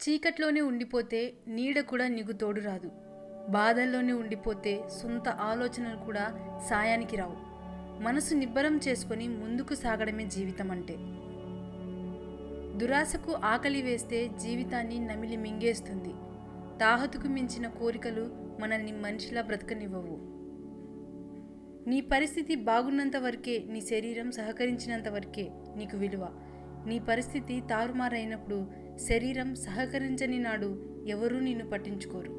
చీకట్లోనే ఉండిపోతే నీడ కూడా నీకు తోడు రాదు. బాధల్లోనే ఉండిపోతే సొంత ఆలోచనలు కూడా సాయానికి రావు. మనసు నిబ్బరం చేసుకొని ముందుకు సాగడమే జీవితం అంటే. దురాశకు ఆకలి వేస్తే జీవితాన్ని నమిలి మింగేస్తుంది. తాహతుకు మించిన కోరికలు మనల్ని మనిషిలా బ్రతకనివ్వవు. నీ పరిస్థితి బాగున్నంత వరకే, నీ శరీరం సహకరించినంత వరకే నీకు విలువ. నీ పరిస్థితి తారుమారైనప్పుడు, శరీరం సహకరించని నాడు ఎవరూ నిన్ను పట్టించుకోరు.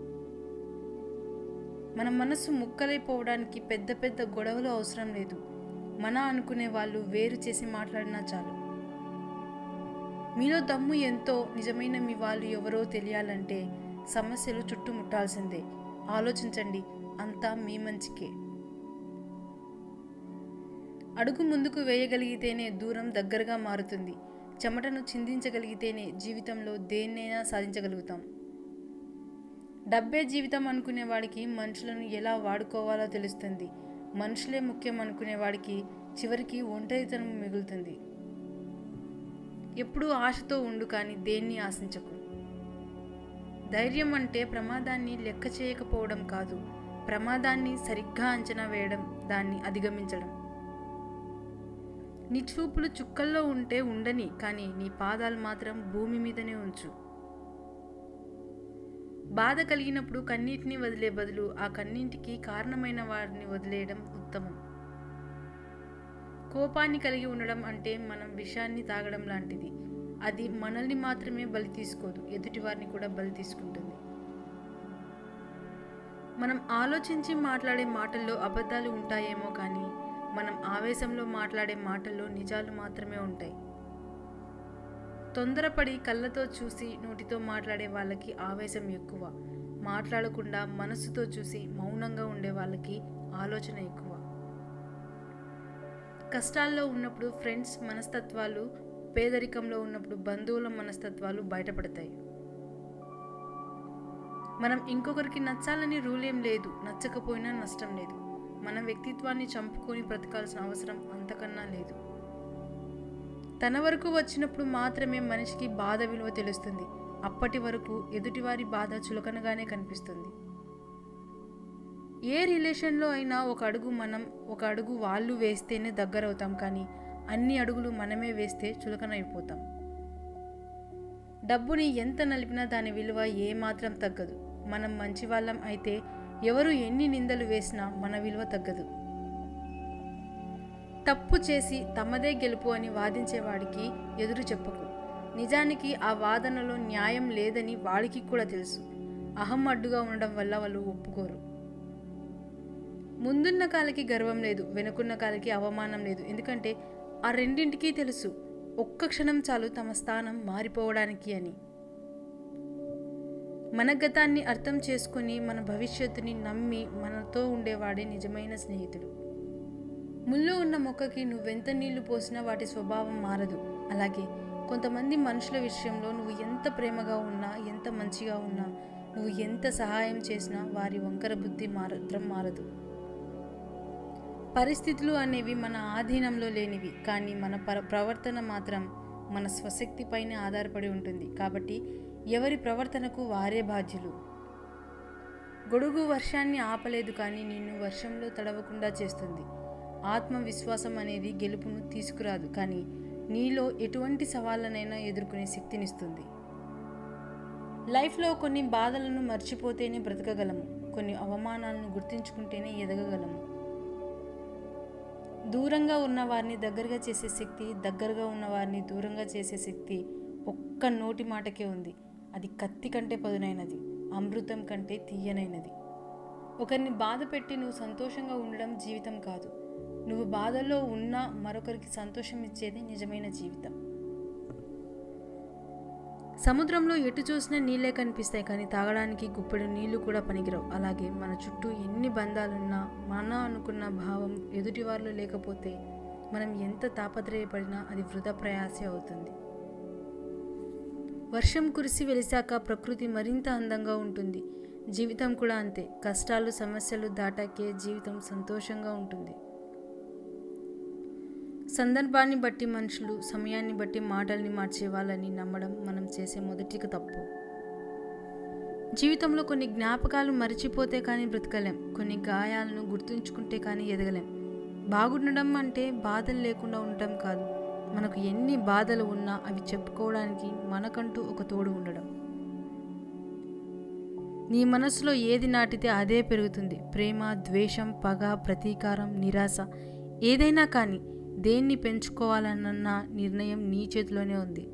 మన మనసు ముక్కలైపోవడానికి పెద్ద పెద్ద గొడవలు అవసరం లేదు. మన అనుకునే వాళ్ళు వేరు చేసి మాట్లాడినా చాలు. మీలో దమ్ము ఎంతో, నిజమైన మీ వాళ్ళు ఎవరో తెలియాలంటే సమస్యలు చుట్టుముట్టాల్సిందే. ఆలోచించండి, అంతా మీ మంచికే. అడుగు ముందుకు వేయగలిగితేనే దూరం దగ్గరగా మారుతుంది. చెమటను చిందించగలిగితేనే జీవితంలో దేన్నైనా సాధించగలుగుతాం. డబ్బే జీవితం అనుకునేవాడికి మనుషులను ఎలా వాడుకోవాలో తెలుస్తుంది. మనుషులే ముఖ్యం అనుకునేవాడికి చివరికి ఒంటరితనం మిగులుతుంది. ఎప్పుడూ ఆశతో ఉండు, కానీ దేన్ని ఆశించకు. ధైర్యం అంటే ప్రమాదాన్ని లెక్క చేయకపోవడం కాదు, ప్రమాదాన్ని సరిగ్గా అంచనా వేయడం, దాన్ని అధిగమించడం. నీ చూపులు చుక్కల్లో ఉంటే ఉండని, కానీ నీ పాదాలు మాత్రం భూమి మీదనే ఉంచు. బాధ కలిగినప్పుడు కన్నీటిని వదిలే బదులు ఆ కన్నీటికి కారణమైన వారిని వదిలేయడం ఉత్తమం. కోపాన్ని కలిగి ఉండడం అంటే మనం విషాన్ని తాగడం లాంటిది. అది మనల్ని మాత్రమే బలి తీసుకోదు, ఎదుటివారిని కూడా బలి తీసుకుంటుంది. మనం ఆలోచించి మాట్లాడే మాటల్లో అబద్ధాలు ఉంటాయేమో, కానీ మనం ఆవేశంలో మాట్లాడే మాటల్లో నిజాలు మాత్రమే ఉంటాయి. తొందరపడి కళ్ళతో చూసి నోటితో మాట్లాడే వాళ్ళకి ఆవేశం ఎక్కువ. మాట్లాడకుండా మనసుతో చూసి మౌనంగా ఉండే వాళ్ళకి ఆలోచన ఎక్కువ. కష్టాల్లో ఉన్నప్పుడు ఫ్రెండ్స్ మనస్తత్వాలు, పేదరికంలో ఉన్నప్పుడు బంధువుల మనస్తత్వాలు బయటపడతాయి. మనం ఇంకొకరికి నచ్చాలని రూల్ ఏం లేదు, నచ్చకపోయినా నష్టం లేదు. మన వ్యక్తిత్వాన్ని చంపుకొని బ్రతకాల్సిన అవసరం అంతకన్నా లేదు. తన వరకు వచ్చినప్పుడు మాత్రమే మనిషికి బాధ విలువ తెలుస్తుంది. అప్పటి వరకు ఎదుటివారి బాధ చులకనగానే కనిపిస్తుంది. ఏ రిలేషన్లో అయినా ఒక అడుగు మనం, ఒక అడుగు వాళ్ళు వేస్తేనే దగ్గరవుతాం, కానీ అన్ని అడుగులు మనమే వేస్తే చులకనైపోతాం. డబ్బుని ఎంత నలిపినా దాని విలువ ఏమాత్రం తగ్గదు. మనం మంచివాళ్ళం అయితే ఎవరు ఎన్ని నిందలు వేసినా మన విలువ తగ్గదు. తప్పు చేసి తమదే గెలుపు అని వాదించేవాడికి ఎదురు చెప్పకు. నిజానికి ఆ వాదనలో న్యాయం లేదని వాడికి కూడా తెలుసు. అహం అడ్డుగా ఉండడం వల్ల వాళ్ళు ఒప్పుకోరు. ముందున్న కాలికి గర్వం లేదు, వెనుకున్న కాలికి అవమానం లేదు. ఎందుకంటే ఆ రెండింటికి తెలుసు, ఒక్క క్షణం చాలు తమ స్థానం మారిపోవడానికి అని. మన గతాన్ని అర్థం చేసుకుని మన భవిష్యత్తుని నమ్మి మనతో ఉండేవాడే నిజమైన స్నేహితుడు. ముళ్ళు ఉన్న మొక్కకి నువ్వెంత నీళ్లు పోసినా వాటి స్వభావం మారదు. అలాగే కొంతమంది మనుషుల విషయంలో నువ్వు ఎంత ప్రేమగా ఉన్నా, ఎంత మంచిగా ఉన్నా, నువ్వు ఎంత సహాయం చేసినా వారి వంకర బుద్ధి మాత్రం మారదు. పరిస్థితులు అనేవి మన ఆధీనంలో లేనివి, కానీ మన ప్రవర్తన మాత్రం మన స్వశక్తి పైన ఆధారపడి ఉంటుంది. కాబట్టి ఎవరి ప్రవర్తనకు వారే బాధ్యులు. గొడుగు వర్షాన్ని ఆపలేదు, కానీ నిన్ను వర్షంలో తడవకుండా చేస్తుంది. ఆత్మవిశ్వాసం అనేది గెలుపును తీసుకురాదు, కానీ నీలో ఎటువంటి సవాళ్ళనైనా ఎదుర్కొనే శక్తినిస్తుంది. లైఫ్లో కొన్ని బాధలను మర్చిపోతేనే బ్రతకగలము, కొన్ని అవమానాలను గుర్తించుకుంటేనే ఎదగగలము. దూరంగా ఉన్న వారిని దగ్గరగా చేసే శక్తి, దగ్గరగా ఉన్న వారిని దూరంగా చేసే శక్తి ఒక్క నోటి మాటకే ఉంది. అది కత్తి కంటే పదునైనది, అమృతం కంటే తీయనైనది. ఒకరిని బాధ పెట్టి నువ్వు సంతోషంగా ఉండడం జీవితం కాదు. నువ్వు బాధల్లో ఉన్నా మరొకరికి సంతోషం ఇచ్చేది నిజమైన జీవితం. సముద్రంలో ఎటు చూసినా నీళ్ళే కనిపిస్తాయి, కానీ తాగడానికి గుప్పెడు నీళ్లు కూడా పనికిరావు. అలాగే మన చుట్టూ ఎన్ని బంధాలున్నా, మన అనుకున్న భావం ఎదుటివారిలో లేకపోతే మనం ఎంత తాపత్రయపడినా అది వృధా ప్రయాసే అవుతుంది. వర్షం కురిసి వెలిసాక ప్రకృతి మరింత అందంగా ఉంటుంది. జీవితం కూడా అంతే. కష్టాలు, సమస్యలు దాటాకే జీవితం సంతోషంగా ఉంటుంది. సందర్భాన్ని బట్టి మనుషులు, సమయాన్ని బట్టి మాటల్ని మార్చే వాళ్ళని నమ్మడం మనం చేసే మొదటి తప్పు. జీవితంలో కొన్ని జ్ఞాపకాలు మర్చిపోతే కానీ బ్రతకలేం. కొన్ని గాయాలను గుర్తుంచుకుంటే కానీ ఎదగలేం. బాగుండడం అంటే బాధలు లేకుండా ఉండటం కాదు. మనకు ఎన్ని బాధలు ఉన్నా అవి చెప్పుకోవడానికి మనకంటూ ఒక తోడు ఉండడం. నీ మనసులో ఏది నాటితే అదే పెరుగుతుంది. ప్రేమ, ద్వేషం, పగ, ప్రతీకారం, నిరాశ, ఏదైనా కానీ దేన్ని పెంచుకోవాలన్న నిర్ణయం నీ చేతిలోనే ఉంది.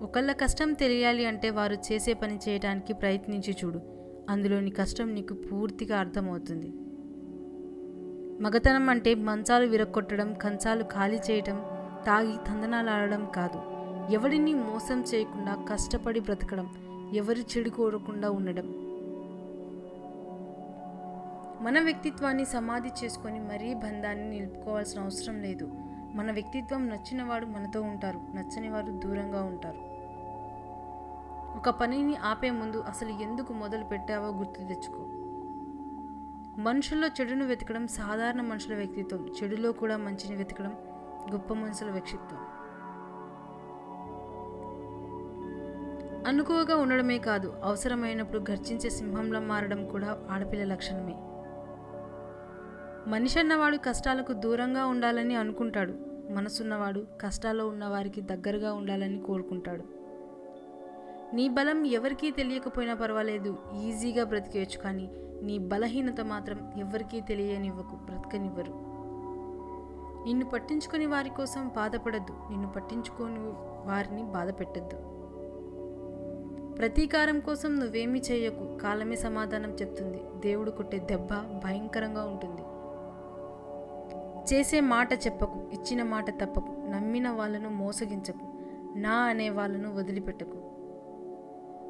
ఒకళ్ళ కష్టం తెలియాలి అంటే వారు చేసే పని చేయడానికి ప్రయత్నించి చూడు. అందులోని కష్టం నీకు పూర్తిగా అర్థమవుతుంది. మగతనం అంటే మంచాలు విరక్కొట్టడం, కంచాలు ఖాళీ చేయటం, తాగి తందనాలాడడం కాదు. ఎవరిని మోసం చేయకుండా కష్టపడి బ్రతకడం, ఎవరి చెడు కోరకుండా ఉండడం. మన వ్యక్తిత్వాన్ని సమాధి చేసుకొని మరీ బంధాన్ని నిలుపుకోవాల్సిన అవసరం లేదు. మన వ్యక్తిత్వం నచ్చినవాడు మనతో ఉంటారు, నచ్చని వారు దూరంగా ఉంటారు. ఒక పనిని ఆపే ముందు అసలు ఎందుకు మొదలు పెట్టావో గుర్తు తెచ్చుకో. మనుషుల్లో చెడును వెతకడం సాధారణ మనుషుల వ్యక్తిత్వం. చెడులో కూడా మంచిని వెతకడం గొప్ప మనుషుల వ్యక్తిత్వం. అనుకువగా ఉండడమే కాదు, అవసరమైనప్పుడు గర్జించే సింహంలా మారడం కూడా ఆడపిల్ల లక్షణమే. మనిషి అన్నవాడు కష్టాలకు దూరంగా ఉండాలని అనుకుంటాడు. మనసున్నవాడు కష్టాల్లో ఉన్నవారికి దగ్గరగా ఉండాలని కోరుకుంటాడు. నీ బలం ఎవరికీ తెలియకపోయినా పర్వాలేదు, ఈజీగా బ్రతికేయచ్చు. కానీ నీ బలహీనత మాత్రం ఎవరికీ తెలియనివ్వకు, బ్రతకనివ్వరు. నిన్ను పట్టించుకొని వారి కోసం బాధపడద్దు, నిన్ను పట్టించుకొని వారిని బాధ పెట్టద్దు. ప్రతీకారం కోసం నువ్వేమీ చేయకు, కాలమే సమాధానం చెప్తుంది. దేవుడు కొట్టే దెబ్బ భయంకరంగా ఉంటుంది. చేసే మాట చెప్పకు, ఇచ్చిన మాట తప్పకు, నమ్మిన వాళ్ళను మోసగించకు, నా అనే వాళ్ళను వదిలిపెట్టకు.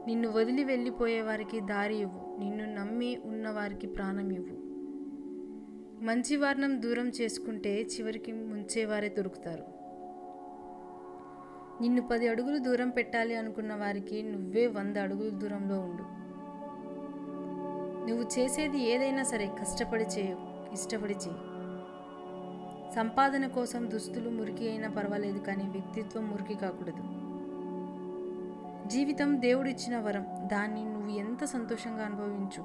నిన్ను వదిలి వెళ్ళిపోయే వారికి దారి ఇవ్వు, నిన్ను నమ్మి ఉన్నవారికి ప్రాణం ఇవ్వు. మంచి వారిని దూరం చేసుకుంటే చివరికి ముంచేవారే దొరుకుతారు. నిన్ను 10 అడుగులు దూరం పెట్టాలి అనుకున్న వారికి నువ్వే 100 అడుగులు దూరంలో ఉండు. నువ్వు చేసేది ఏదైనా సరే కష్టపడి చేయు, ఇష్టపడి చేయి. సంపాదన కోసం దుస్తులు మురికి అయినా పర్వాలేదు, కానీ వ్యక్తిత్వం మురికి కాకూడదు. జీవితం దేవుడిచ్చిన వరం, దాన్ని నువ్వు ఎంత సంతోషంగా అనుభవించు.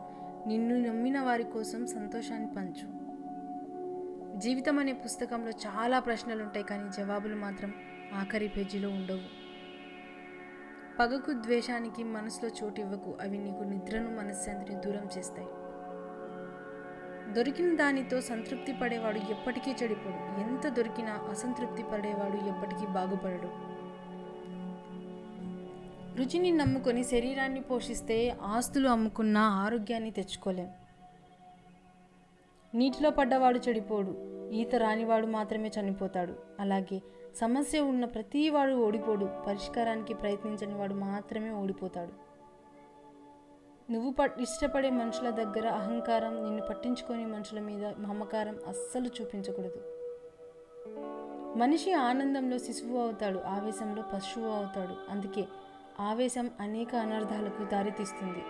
నిన్ను నమ్మిన వారి కోసం సంతోషాన్ని పంచు. జీవితం అనే పుస్తకంలో చాలా ప్రశ్నలు ఉంటాయి, కానీ జవాబులు మాత్రం ఆఖరి పేజీలో ఉండవు. పగకు, ద్వేషానికి మనసులో చోటు ఇవ్వకు, అవి నీకు నిద్రను, మనశ్శాంతిని దూరం చేస్తాయి. దొరికిన దానితో సంతృప్తి పడేవాడు ఎప్పటికీ చెడిపోడు. ఎంత దొరికినా అసంతృప్తి పడేవాడు ఎప్పటికీ బాగుపడడు. రుచిని నమ్ముకొని శరీరాన్ని పోషిస్తే ఆస్తులు అమ్ముకున్న ఆరోగ్యాన్ని తెచ్చుకోలేం. నీటిలో పడ్డవాడు చెడిపోడు, ఈత రానివాడు మాత్రమే చనిపోతాడు. అలాగే సమస్య ఉన్న ప్రతివాడు ఓడిపోడు, పరిష్కారానికి ప్రయత్నించని వాడు మాత్రమే ఓడిపోతాడు. నువ్వు ఇష్టపడే మనుషుల దగ్గర అహంకారం, నిన్ను పట్టించుకొని మనుషుల మీద మమకారం అస్సలు చూపించకూడదు. మనిషి ఆనందంలో శిశువు అవుతాడు, ఆవేశంలో పశువు అవుతాడు. అందుకే ఆవేశం అనేక అనర్థాలకు దారితీస్తుంది.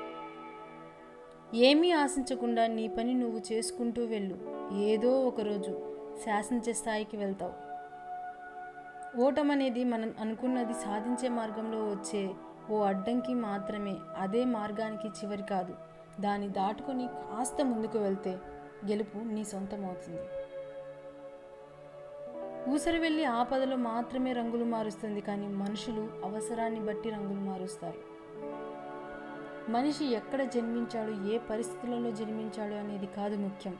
ఏమీ ఆశించకుండా నీ పని నువ్వు చేసుకుంటూ వెళ్ళు. ఏదో ఒకరోజు శాసించే స్థాయికి వెళ్తావు. ఓటమనేది మనం అనుకున్నది సాధించే మార్గంలో వచ్చే ఓ అడ్డంకి మాత్రమే. అదే మార్గానికి చివరి కాదు. దాన్ని దాటుకొని కాస్త ముందుకు వెళ్తే గెలుపు నీ సొంతం అవుతుంది. ఊసరి వెళ్ళి ఆపదలో మాత్రమే రంగులు మారుస్తుంది, కానీ మనుషులు అవసరాన్ని బట్టి రంగులు మారుస్తారు. మనిషి ఎక్కడ జన్మించాడు, ఏ పరిస్థితులలో జన్మించాడు అనేది కాదు ముఖ్యం,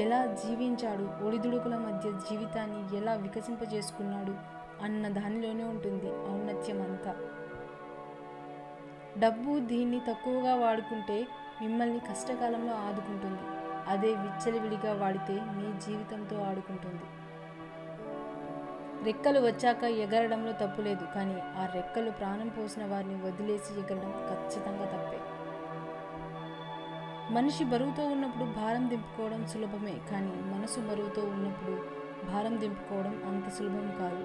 ఎలా జీవించాడు, ఒడిదుడుకుల మధ్య జీవితాన్ని ఎలా వికసింపజేసుకున్నాడు అన్న దానిలోనే ఉంటుంది ఔన్నత్యం అంతా. డబ్బు దీన్ని తక్కువగా వాడుకుంటే మిమ్మల్ని కష్టకాలంలో ఆదుకుంటుంది. అదే విచ్చలవిడిగా వాడితే మీ జీవితంతో ఆడుకుంటుంది. రెక్కలు వచ్చాక ఎగరడంలో తప్పు లేదు, కానీ ఆ రెక్కలు ప్రాణం పోసిన వారిని వదిలేసి ఎగరడం ఖచ్చితంగా తప్పే. మనిషి బరువుతో ఉన్నప్పుడు భారం దింపుకోవడం సులభమే, కానీ మనసు బరువుతో ఉన్నప్పుడు భారం దింపుకోవడం అంత సులభం కాదు.